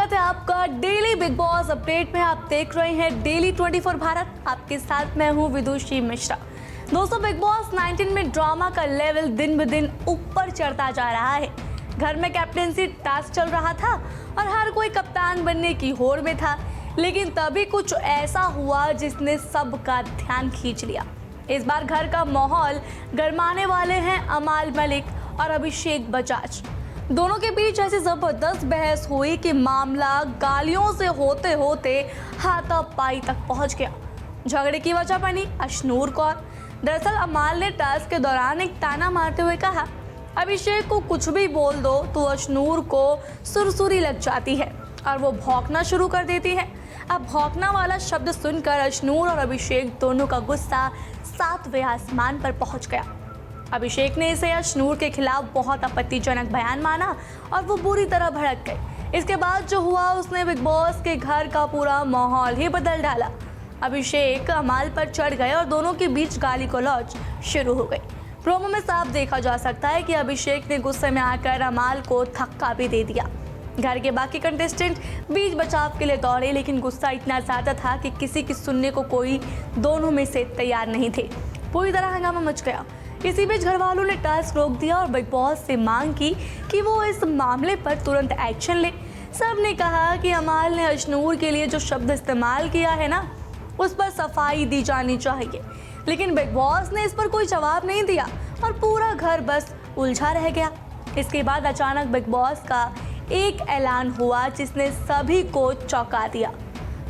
स्वागत है आपका डेली बिग बॉस अपडेट में। आप देख रहे हैं डेली 24 भारत। आपके साथ मैं हूं विदुषी मिश्रा। दोस्तों, बिग बॉस 19 में ड्रामा का लेवल दिन ब दिन ऊपर चढ़ता जा रहा है। घर में कैप्टेंसी टास्क चल रहा था और हर कोई कप्तान बनने की होड़ में था, लेकिन तभी कुछ ऐसा हुआ जिसने सबका ध्यान खींच लिया। इस बार घर का माहौल गरमाने वाले हैं अमाल मलिक और अभिषेक बजाज। दोनों के बीच ऐसी जबरदस्त बहस हुई कि मामला गालियों से होते होते हाथापाई तक पहुंच गया। झगड़े की वजह बनी अशनूर कौर। दरअसल अमाल ने टास्क के दौरान एक ताना मारते हुए कहा, अभिषेक को कुछ भी बोल दो तो अशनूर को सुरसुरी लग जाती है और वो भौंकना शुरू कर देती है। अब भौंकना वाला शब्द सुनकर अशनूर और अभिषेक दोनों का गुस्सा 7वें आसमान पर पहुंच गया। अभिषेक ने इसे अशनूर के खिलाफ बहुत आपत्तिजनक बयान माना और वो बुरी तरह भड़क गई। इसके बाद जो हुआ उसने बिग बॉस के घर का पूरा माहौल ही बदल डाला। अभिषेक अमाल पर चढ़ गए और दोनों के बीच गाली गलौज शुरू हो गई। प्रोमो में साफ देखा जा सकता है कि अभिषेक ने गुस्से में आकर अमाल को धक्का भी दे दिया। घर के बाकी कंटेस्टेंट बीच बचाव के लिए दौड़े, लेकिन गुस्सा इतना ज़्यादा था कि किसी की सुनने को कोई दोनों में से तैयार नहीं थे। पूरी तरह हंगामा मच गया। इसी बीच घर वालों ने टास्क रोक दिया और बिग बॉस से मांग की कि वो इस मामले पर तुरंत एक्शन ले। सब ने कहा कि अमाल ने अशनूर के लिए जो शब्द इस्तेमाल किया है ना, उस पर सफाई दी जानी चाहिए, लेकिन बिग बॉस ने इस पर कोई जवाब नहीं दिया और पूरा घर बस उलझा रह गया। इसके बाद अचानक बिग बॉस का एक ऐलान हुआ जिसने सभी को चौंका दिया।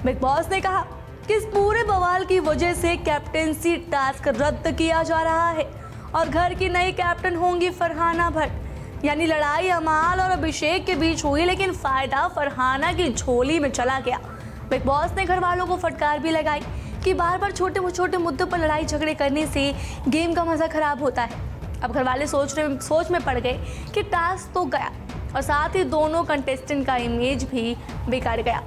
बिग बॉस ने कहा कि इस पूरे बवाल की वजह से कैप्टेंसी टास्क रद्द किया जा रहा है और घर की नई कैप्टन होंगी फरहाना भट्ट। यानी लड़ाई अमाल और अभिषेक के बीच हुई, लेकिन फायदा फरहाना की झोली में चला गया। बिग बॉस ने घर वालों को फटकार भी लगाई कि बार बार छोटे छोटे मुद्दों पर लड़ाई झगड़े करने से गेम का मजा खराब होता है। अब घर वाले सोच में पड़ गए कि टास्क तो गया और साथ ही दोनों कंटेस्टेंट का इमेज भी बिगड़ गया।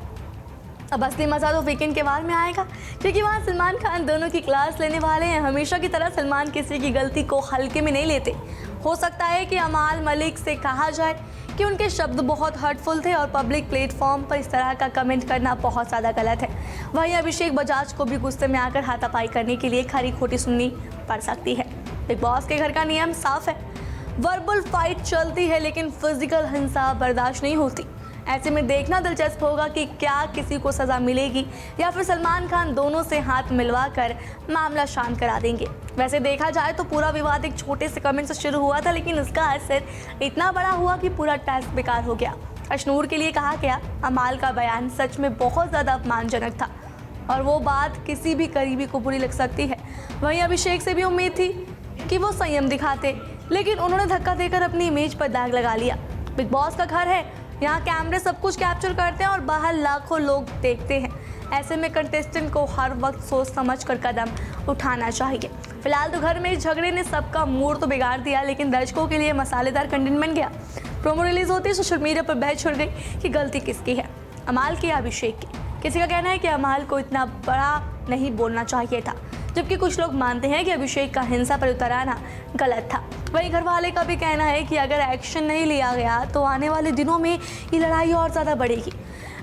अब असली मज़ा तो वीकेंड के बाद में आएगा, क्योंकि वहाँ सलमान खान दोनों की क्लास लेने वाले हैं। हमेशा की तरह सलमान किसी की गलती को हल्के में नहीं लेते। हो सकता है कि अमाल मलिक से कहा जाए कि उनके शब्द बहुत हर्टफुल थे और पब्लिक प्लेटफॉर्म पर इस तरह का कमेंट करना बहुत ज़्यादा गलत है। वहीं अभिषेक बजाज को भी गुस्से में आकर हाथापाई करने के लिए खरी खोटी सुननी पड़ सकती है। बिग बॉस के घर का नियम साफ है, वर्बल फाइट चलती है लेकिन फिजिकल हिंसा बर्दाश्त नहीं होती। ऐसे में देखना दिलचस्प होगा कि क्या किसी को सज़ा मिलेगी या फिर सलमान खान दोनों से हाथ मिलवाकर मामला शांत करा देंगे। वैसे देखा जाए तो पूरा विवाद एक छोटे से कमेंट से शुरू हुआ था, लेकिन उसका असर इतना बड़ा हुआ कि पूरा टास्क बेकार हो गया। अशनूर के लिए कहा गया अमाल का बयान सच में बहुत ज़्यादा अपमानजनक था और वो बात किसी भी करीबी को बुरी लग सकती है। वहीं अभिषेक से भी उम्मीद थी कि वो संयम दिखाते, लेकिन उन्होंने धक्का देकर अपनी इमेज पर दाग लगा लिया। बिग बॉस का घर है, यहाँ कैमरे सब कुछ कैप्चर करते हैं और बाहर लाखों लोग देखते हैं। ऐसे में कंटेस्टेंट को हर वक्त सोच समझ कर कदम उठाना चाहिए। फिलहाल तो घर में इस झगड़े ने सबका मूड तो बिगाड़ दिया, लेकिन दर्शकों के लिए मसालेदार कंटेंट बन गया। प्रोमो रिलीज होती है सोशल मीडिया पर बहस छिड़ गई कि गलती किसकी है, अमाल की या अभिषेक की। किसी का कहना है कि अमाल को इतना बड़ा नहीं बोलना चाहिए था, जबकि कुछ लोग मानते हैं कि अभिषेक का हिंसा पर उतर आना गलत था। वहीं घर वाले का भी कहना है कि अगर एक्शन नहीं लिया गया तो आने वाले दिनों में ये लड़ाई और ज़्यादा बढ़ेगी।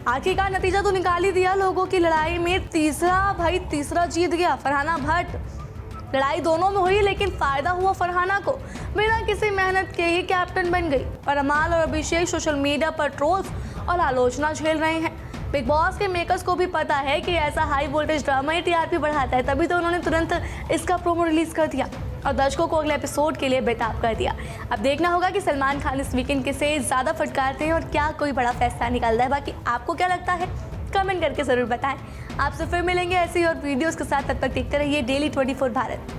आखिरकार नतीजा तो निकाल ही दिया। लोगों की लड़ाई में तीसरा जीत गया, फरहाना भट्ट। लड़ाई दोनों में हुई, लेकिन फ़ायदा हुआ फरहाना को। बिना किसी मेहनत के ही कैप्टन बन गई और अमाल और अभिषेक सोशल मीडिया पर ट्रोल्स और आलोचना झेल रहे हैं। बिग बॉस के मेकर्स को भी पता है कि ऐसा हाई वोल्टेज ड्रामा ही टीआरपी बढ़ाता है, तभी तो उन्होंने तुरंत इसका प्रोमो रिलीज कर दिया और दर्शकों को अगले एपिसोड के लिए बेताब कर दिया। अब देखना होगा कि सलमान खान इस वीकेंड किसे ज़्यादा फटकारते हैं और क्या कोई बड़ा फैसला निकलता है। बाकी आपको क्या लगता है, कमेंट करके ज़रूर बताएं। आपसे फिर मिलेंगे ऐसी और वीडियोज़ के साथ। तब तक देखते रहिए डेली 24 भारत।